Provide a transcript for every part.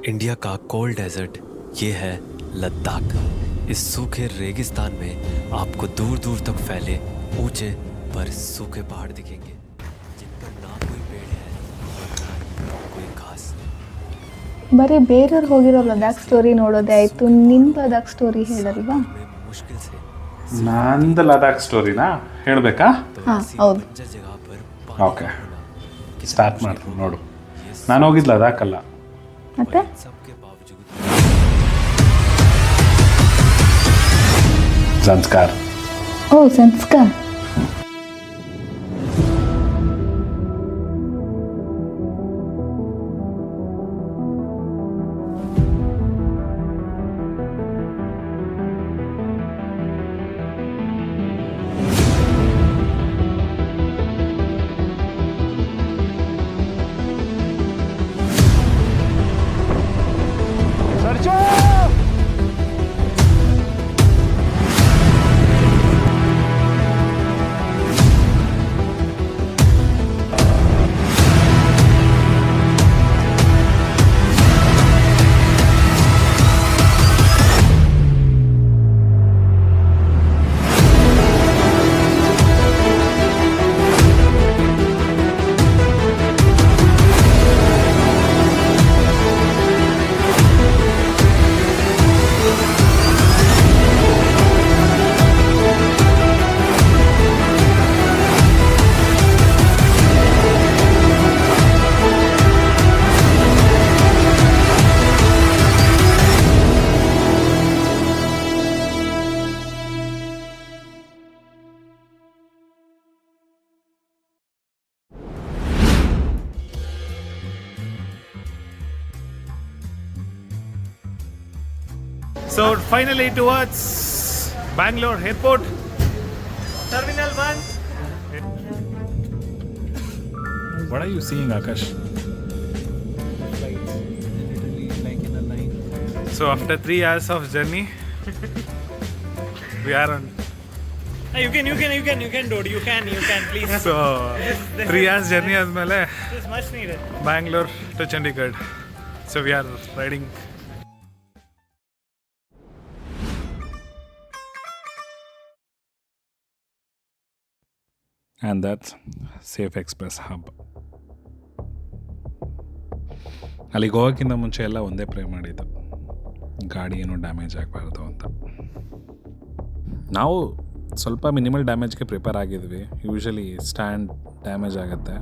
India का cold desert ये है लद्दाख। इस सूखे रेगिस्तान में आपको दूर दूर तक फैले ऊंचे पर सूखे पहाड़ दिखेंगे, जिन पर ना कोई पेड़ है और ना ही कोई घास। ಬರೀ ಬೇರೆಯವ್ರು ಹೋಗಿರೋ ಲದಾಖ್ ಸ್ಟೋರಿ ನೋಡೋದೇ ಆಯಿತು, ನಿನ್ನ ಲದಾಖ್ ಸ್ಟೋರಿ ಹೇಳಲ್ವಾ? मुश्किल से ನಂದು ಲದಾಖ್ ಸ್ಟೋರಿನಾ ಹೇಳಬೇಕಾ? ಹಾಂ ಹೌದು. बंजर जगह पर ಓಕೆ, ಸ್ಟಾರ್ಟ್ ಮಾಡ್ತೀನಿ ನೋಡು. ನಾನು ಹೋಗಿದ್ದು ಲದಾಖ್ ಅಲ್ಲ, ಮತ್ತೆ सबके बावजूद ಸಂಸ್ಕಾರ್. ಓ ಸಂಸ್ಕಾರ್. So finally towards Bangalore airport, Terminal 1. What are you seeing, Akash? So after 3 hours of journey, we are on. You can dude, you can please. So 3 hours journey ಆದ್ಮೇಲೆ This is much needed. Bangalore to Chandigarh. So we are riding. And that's safe express hub. ಅಲ್ಲಿಗೆ ಹೋಗೋಕ್ಕಿಂತ ಮುಂಚೆ ಎಲ್ಲ ಒಂದೇ pray ಮಾಡಿದ್ದು, ಗಾಡಿ ಏನೂ damage ಆಗಬಾರ್ದು ಅಂತ. ನಾವು ಸ್ವಲ್ಪ ಮಿನಿಮಲ್ ಡ್ಯಾಮೇಜ್ಗೆ ಪ್ರಿಪೇರ್ ಆಗಿದ್ವಿ. ಯೂಶ್ವಲಿ ಸ್ಟ್ಯಾಂಡ್ ಡ್ಯಾಮೇಜ್ ಆಗುತ್ತೆ.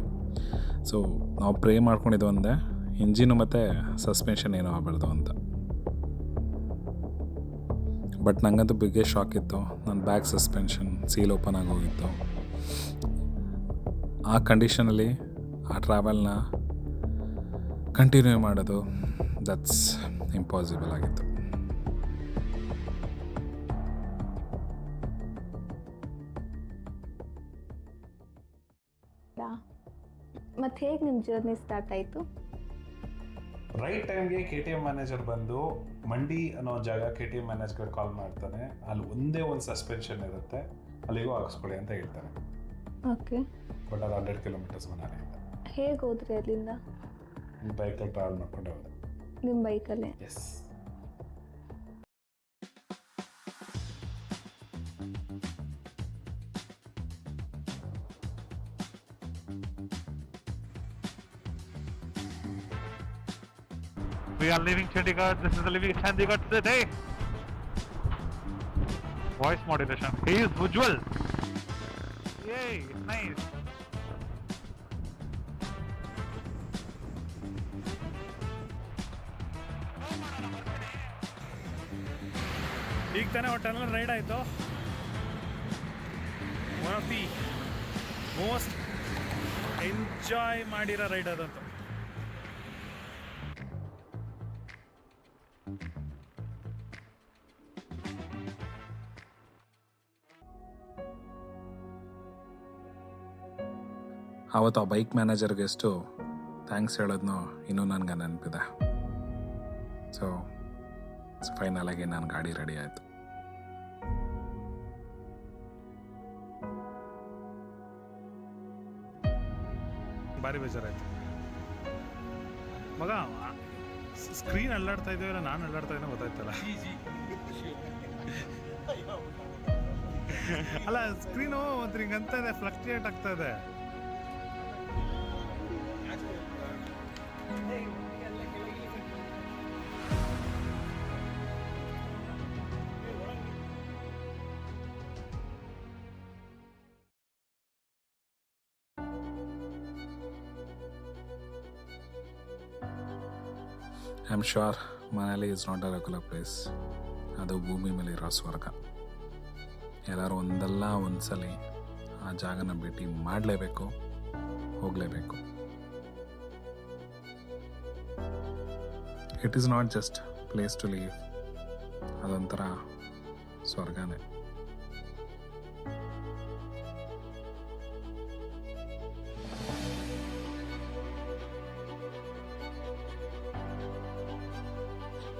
ಸೊ ನಾವು ಪ್ರೇ ಮಾಡ್ಕೊಂಡಿದ್ದು ಒಂದೇ, ಇಂಜಿನು ಮತ್ತು ಸಸ್ಪೆನ್ಷನ್ ಏನೂ ಆಗಬಾರ್ದು ಅಂತ. ಬಟ್ ನನಗಂತೂ ಬಿಗ್ಗೆಸ್ಟ್ ಶಾಕ್ ಇತ್ತು. ನನ್ನ ಬ್ಯಾಕ್ ಸಸ್ಪೆನ್ಷನ್ ಸೀಲ್ ಓಪನ್ ಆಗಿ ಹೋಗಿತ್ತು. ಆ ಕಂಡೀಷನಲ್ಲಿ ಆ ಟ್ರಾವೆಲ್ನ ಕಂಟಿನ್ಯೂ ಮಾಡೋದು ದಟ್ಸ್ ಇಂಪಾಸಿಬಲ್ ಆಗಿತ್ತು. ಮತ್ತೆ ಹೇಗೆ ನಿಮ್ಮ ಜರ್ನಿ ಸ್ಟಾರ್ಟ್ ಆಯಿತು? ರೈಟ್ ಟೈಮ್ಗೆ KTM ಮ್ಯಾನೇಜರ್ ಬಂದು ಮಂಡಿ ಅನ್ನೋ ಜಾಗ KTM ಮ್ಯಾನೇಜರ್ ಕಾಲ್ ಮಾಡ್ತಾನೆ. ಅಲ್ಲಿ ಒಂದೇ ಒಂದು ಸಸ್ಪೆನ್ಷನ್ ಇರುತ್ತೆ, ಅಲ್ಲಿಗೂ ಹಾಕ್ಸ್ಕೊಳ್ಳಿ ಅಂತ ಹೇಳ್ತಾರೆ. ಓಕೆ. ಬಟ್ ಅದು 100 ಕಿಲೋಮೀಟರ್ಸ್ ಮನೆ. ಹೇಗೆ ಹೋದ್ರಿ ಅಲ್ಲಿಂದ? ಬೈಕಲ್ಲಿ ಟ್ರಾವೆಲ್ ಮಾಡ್ಕೊಂಡೆ ಹೋದೆ. ನಿಮ್ಮ ಬೈಕಲ್ಲೇ? S. We are leaving Chandigarh. This is the leaving Chandigarh today. Voice modulation. He is Ujjwal. Yay, it's nice. ಈಗ ತಾನೇ ಟನಲ್ ರೈಡ್ ಆಯಿತು. One of the most enjoy ಮಾಡಿರೋ ರೈಡ್ ಅದಂತೂ. ಆವತ್ತು ಆ ಬೈಕ್ ಮ್ಯಾನೇಜರ್ಗೆ ಎಷ್ಟು ಥ್ಯಾಂಕ್ಸ್ ಹೇಳೋದನ್ನೋ ಇನ್ನೂ ನನಗೆ ನೆನಪಿದೆ. ಸೊ ಫೈನಲ್ ಆಗಿ ನಾನು ಗಾಡಿ ರೆಡಿ ಆಯಿತು. ಭಾರಿ ಬೇಜಾರಾಯ್ತು ಮಗ. ಸ್ಕ್ರೀನ್ ಅಲ್ಲಾಡ್ತಾ ಇದೆಯಲ್ಲ ನಾನು ಅಲ್ಲಾಡ್ತಾ ಇದೀನೋ ಗೊತ್ತಾಯ್ತಲ್ಲ. ಅಲ್ಲ ಸ್ಕ್ರೀನು ಒಂದು ಹಿಂಗಂತ ಇದೆ, ಫ್ಲಕ್ಚುಯೇಟ್ ಆಗ್ತಾ ಇದೆ. I am sure Manali is not a regular place. ಅದು ಭೂಮಿ ಮೇಲೆ ಇರೋ ಸ್ವರ್ಗ. ಎಲ್ಲರೂ ಒಂದಲ್ಲ ಒಂದ್ಸಲಿ ಆ ಜಾಗನ ಭೇಟಿ ಮಾಡಲೇಬೇಕು, ಹೋಗಲೇಬೇಕು. It is not just place to leave, ಅದೊಂಥರ ಸ್ವರ್ಗನೇ.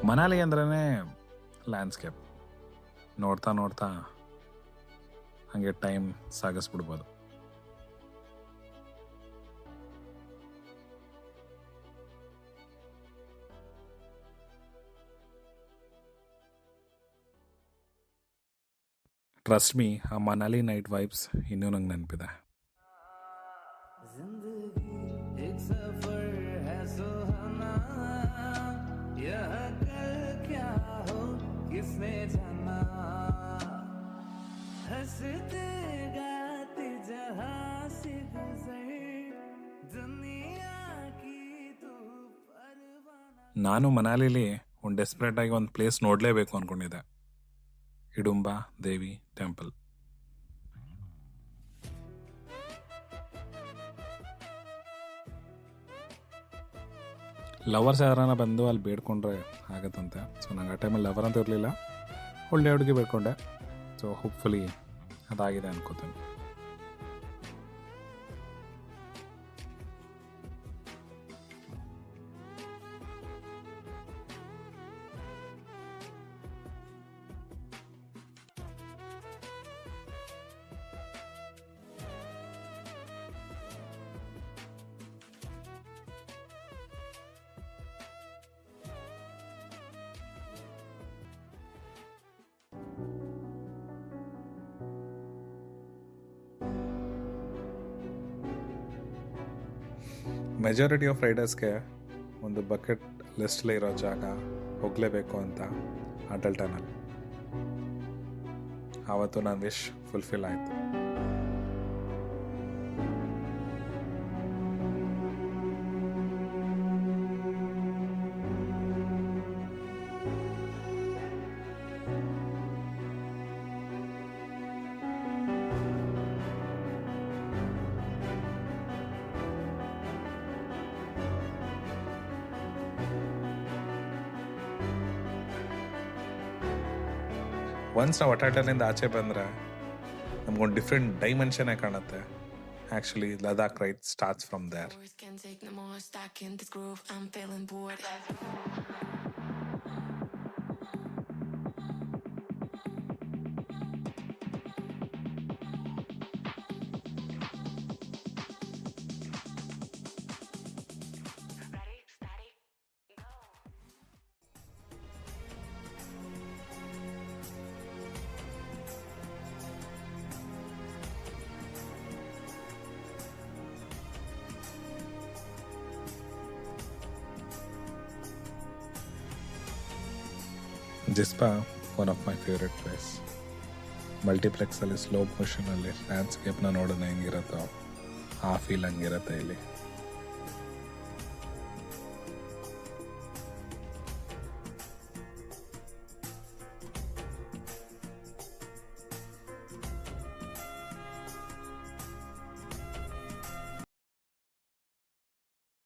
ಮನಾಲಿ ಅಂದ್ರೇ ಲ್ಯಾಂಡ್ಸ್ಕೇಪ್. ನೋಡ್ತಾ ನೋಡ್ತಾ ಹಾಗೆ ಟೈಮ್ ಸಾಗಿಸ್ಬಿಡ್ಬೋದು. ಟ್ರಸ್ಟ್ ಮೀ, ಆ ಮನಾಲಿ ನೈಟ್ ವೈಬ್ಸ್ ಇನ್ನೂ ನಂಗೆ ನೆನಪಿದೆ. ನಾನು ಮನಾಲಿಲಿ ಒಂದು ಡೆಸ್ಪರೇಟ್ ಆಗಿ ಒಂದು ಪ್ಲೇಸ್ ನೋಡಲೇಬೇಕು ಅಂದ್ಕೊಂಡಿದ್ದೆ, ಹಿಡುಂಬ ದೇವಿ ಟೆಂಪಲ್. ಲವರ್ಸ್ ಯಾರನ್ನ ಬಂದು ಅಲ್ಲಿ ಬೇಡ್ಕೊಂಡ್ರೆ ಆಗತ್ತಂತೆ. ಸೊ ನಂಗೆ ಆ ಟೈಮಲ್ಲಿ ಲವರ್ ಅಂತ ಇರಲಿಲ್ಲ, ಒಳ್ಳೆ ಹುಡುಗಿ ಬೇಡ್ಕೊಂಡೆ. ಸೊ ಹೋಪ್ಫುಲಿ ಅದಾಗಿದೆ ಅನ್ಕೋತೀನಿ. ಮೆಜಾರಿಟಿ ಆಫ್ ರೈಡರ್ಸ್ಗೆ ಒಂದು ಬಕೆಟ್ ಲಿಸ್ಟಲ್ಲಿ ಇರೋ ಜಾಗ ಹೋಗಲೇಬೇಕು ಅಂತ ಅಟಲ್ ಟನಲ್. ಆವತ್ತು ನನ್ನ ವಿಶ್ ಫುಲ್ಫಿಲ್ ಆಯಿತು. ಒನ್ಸ್ ನಾವು ಅಟಾಟಲಿಂದ ಆಚೆ ಬಂದರೆ ನಮ್ಗೊಂದು ಡಿಫ್ರೆಂಟ್ ಡೈಮೆನ್ಷನ್ನೇ ಕಾಣುತ್ತೆ. Actually Ladakh ride starts from there. Jispa one of my favourite place. ಮಲ್ಟಿಪ್ಲೆಕ್ಸಲ್ಲಿ ಸ್ಲೋ ಮೋಷನಲ್ಲಿ ಲ್ಯಾಂಡ್ಸ್ಕೇಪ್ನ ನೋಡೋಣ ಹೆಂಗಿರುತ್ತೋ ಆ ಫೀಲ್ ಹಂಗಿರುತ್ತೆ ಇಲ್ಲಿ.